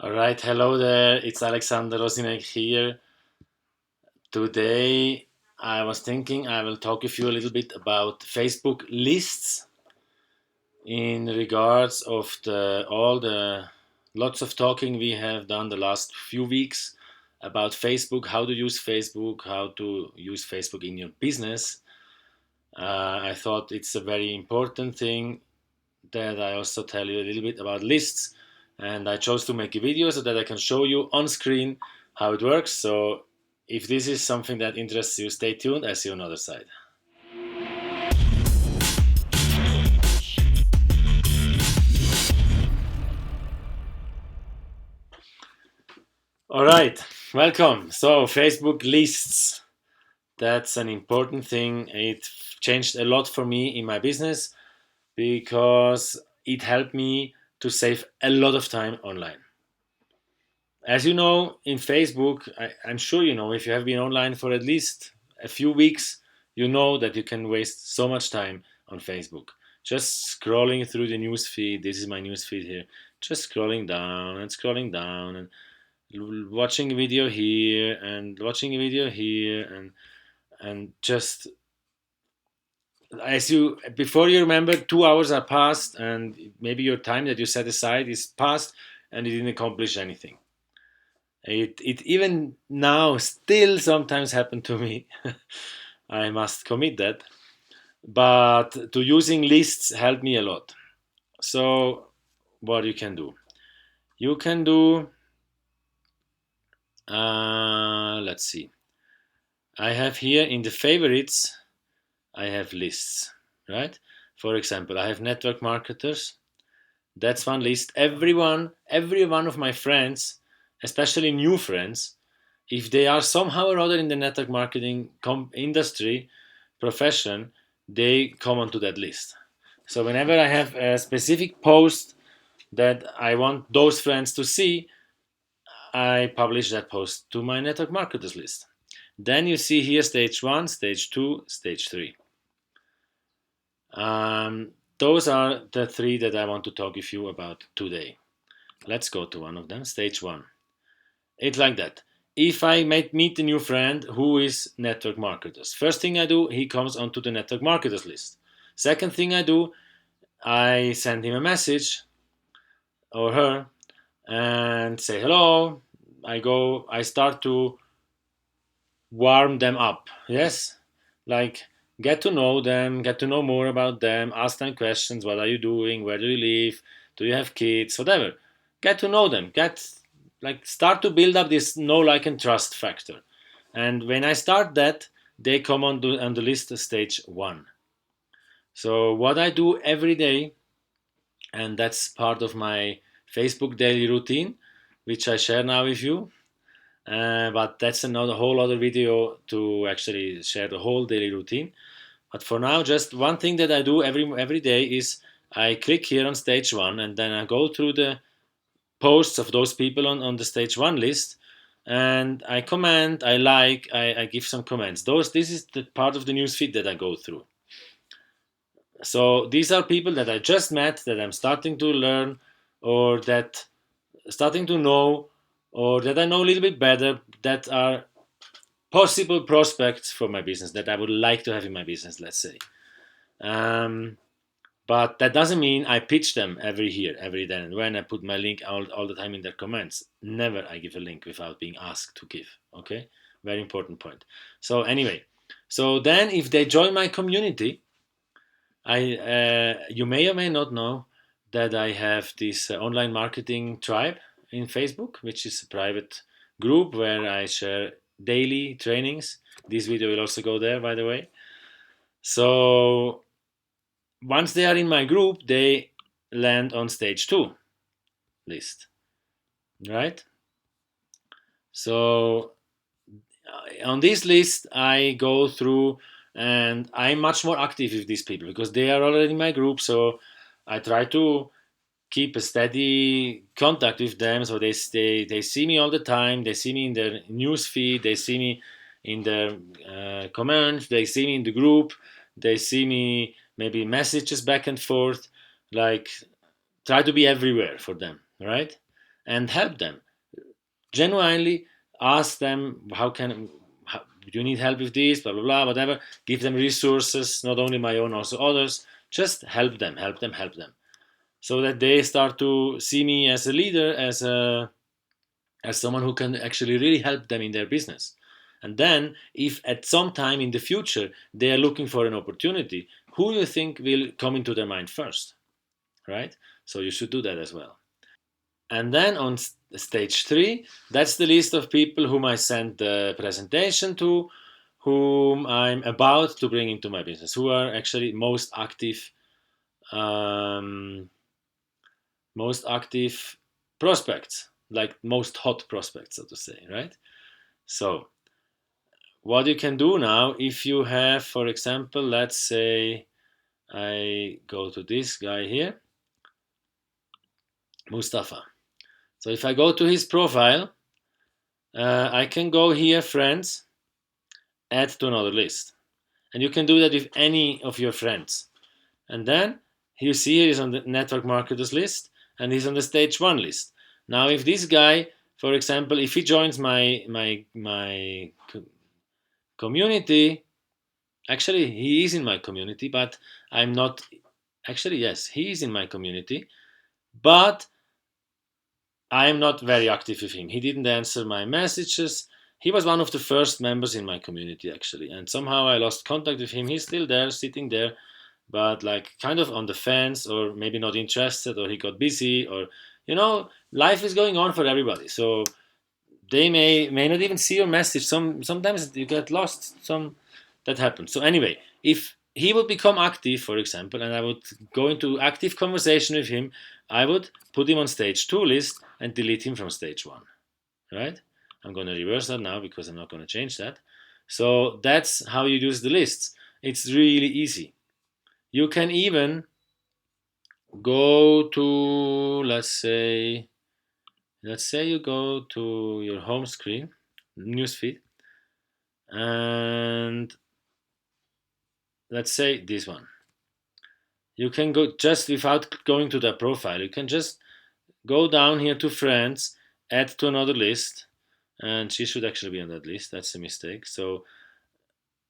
All right, hello there. It's Alexander Rosinek here. Today, I was thinking I will talk with you a little bit about Facebook lists in regards of the all the lots of talking we have done the last few weeks about Facebook, how to use Facebook, how to use Facebook in your business. I thought it's a very important thing that I also tell you a little bit about lists. And I chose to make a video so that I can show you on screen how it works. So if this is something that interests you, stay tuned. I see you on the other side. All right, welcome. So Facebook lists. That's an important thing. It changed a lot for me in my business because it helped me to save a lot of time online. As you know, in Facebook, I'm sure you know, if you have been online for at least a few weeks, you know that you can waste so much time on Facebook. Just scrolling through the news feed. This is my news feed here. Just scrolling down and watching a video here and watching a video here and just as you before you remember 2 hours are passed and maybe your time that you set aside is passed and you didn't accomplish anything. It even now still sometimes happen to me. I must commit that. But to using lists help me a lot. So what you can do? You can do. Let's see. I have here in the favorites. I have lists, right? For example, I have network marketers. That's one list. Every one of my friends, especially new friends, if they are somehow or other in the network marketing industry profession, they come onto that list. So whenever I have a specific post that I want those friends to see, I publish that post to my network marketers list. Then you see here stage one, stage two, stage three. Those are the three that I want to talk with you about today. Let's go to one of them, stage one. It's like that. If I meet a new friend who is network marketers, first thing I do, he comes onto the network marketers list. Second thing I do, I send him a message or her and say hello. I start to warm them up. Yes, like get to know them, get to know more about them, ask them questions. What are you doing? Where do you live? Do you have kids? Whatever. Get to know them. Start to build up this know, like, and trust factor. And when I start that, they come on the list stage one. So what I do every day, and that's part of my Facebook daily routine, which I share now with you. But that's another whole other video to actually share the whole daily routine. But for now, just one thing that I do every day is I click here on stage one, and then I go through the posts of those people on the stage one list, and I comment, I give some comments. This is the part of the newsfeed that I go through. So these are people that I just met, that I'm starting to learn, or that starting to know, or that I know a little bit better, that are possible prospects for my business that I would like to have in my business, let's say. Um, but that doesn't mean I pitch them every then and when I put my link all the time in their comments. Never I give a link without being asked to give. Okay, very important point. So anyway, so then if they join my community, you may or may not know that I have this online marketing tribe in Facebook, which is a private group where I share daily trainings. This video will also go there, by the way. So once they are in my group, they land on stage two list, right? So on this list, I go through and I'm much more active with these people because they are already in my group. So I try to keep a steady contact with them. So they see me all the time. They see me in their news feed. They see me in their comments. They see me in the group. They see me maybe messages back and forth. Like try to be everywhere for them, right? and help them. Genuinely ask them, do you need help with this, blah blah blah, whatever. Give them resources, not only my own, also others. Just help them, help them, help them, so that they start to see me as a leader, as someone who can actually really help them in their business. And then, if at some time in the future they are looking for an opportunity, who do you think will come into their mind first, right? So you should do that as well. And then on stage 3, that's the list of people whom I sent the presentation to, whom I'm about to bring into my business, who are actually um, most active prospects, like most hot prospects, so to say, right? So what you can do now, if you have, for example, let's say I go to this guy here, Mustafa. So if I go to his profile, I can go here, friends, add to another list. And you can do that with any of your friends. And then you see he's on the network marketers list and he's on the stage 1 list. Now, if this guy, for example, if he joins my community, actually he is in my community, but I'm not. Actually, yes, he is in my community, but I'm not very active with him. He didn't answer my messages. He was one of the first members in my community, actually, and somehow I lost contact with him. He's still there, sitting there, but like kind of on the fence, or maybe not interested, or he got busy, or life is going on for everybody. So they may not even see your message. Sometimes you get lost. That happens. So anyway, if he would become active, for example, and I would go into active conversation with him, I would put him on stage 2 list and delete him from stage 1. Right? I'm going to reverse that now because I'm not going to change that. So that's how you use the lists. It's really easy. You can even go to, let's say you go to your home screen, newsfeed, and let's say this one. You can go just without going to the profile. You can just go down here to friends, add to another list, and she should actually be on that list. That's a mistake. So,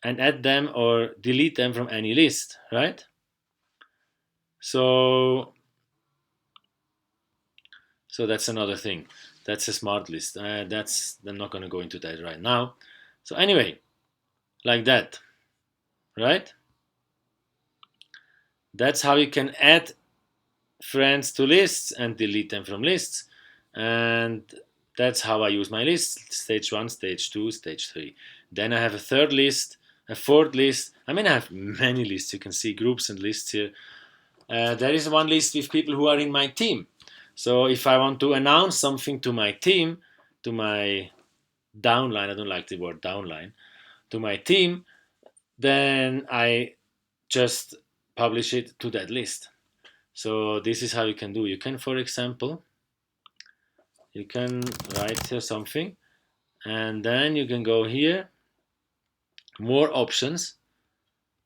and add them or delete them from any list, right? So that's another thing. That's a smart list. I'm not going to go into that right now. So anyway, like that, right? That's how you can add friends to lists and delete them from lists. And that's how I use my list: stage 1, stage 2, stage 3. Then I have a third list, a fourth list. I have many lists. You can see groups and lists here. There is one list with people who are in my team. So if I want to announce something to my team, to my downline, I don't like the word downline, to my team, then I just publish it to that list. So this is how you can do. You can, for example, you can write here something, and then you can go here, more options,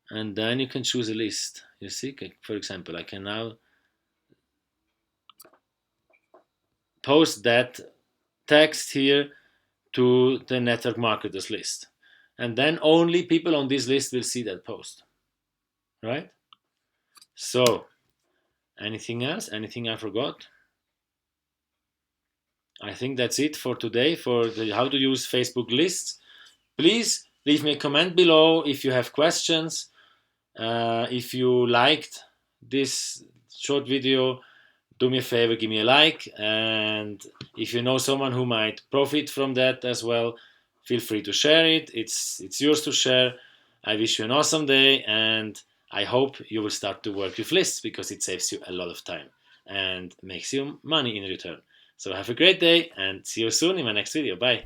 and then you can choose a list. You see, for example, I can now post that text here to the network marketers list, and then only people on this list will see that post, right? So anything else? Anything I forgot? I think that's it for today for how to use Facebook lists. Please leave me a comment below if you have questions. If you liked this short video, do me a favor, give me a like, and if you know someone who might profit from that as well, feel free to share it. It's yours to share. I wish you an awesome day, and I hope you will start to work with lists because it saves you a lot of time and makes you money in return. So have a great day and see you soon in my next video. Bye.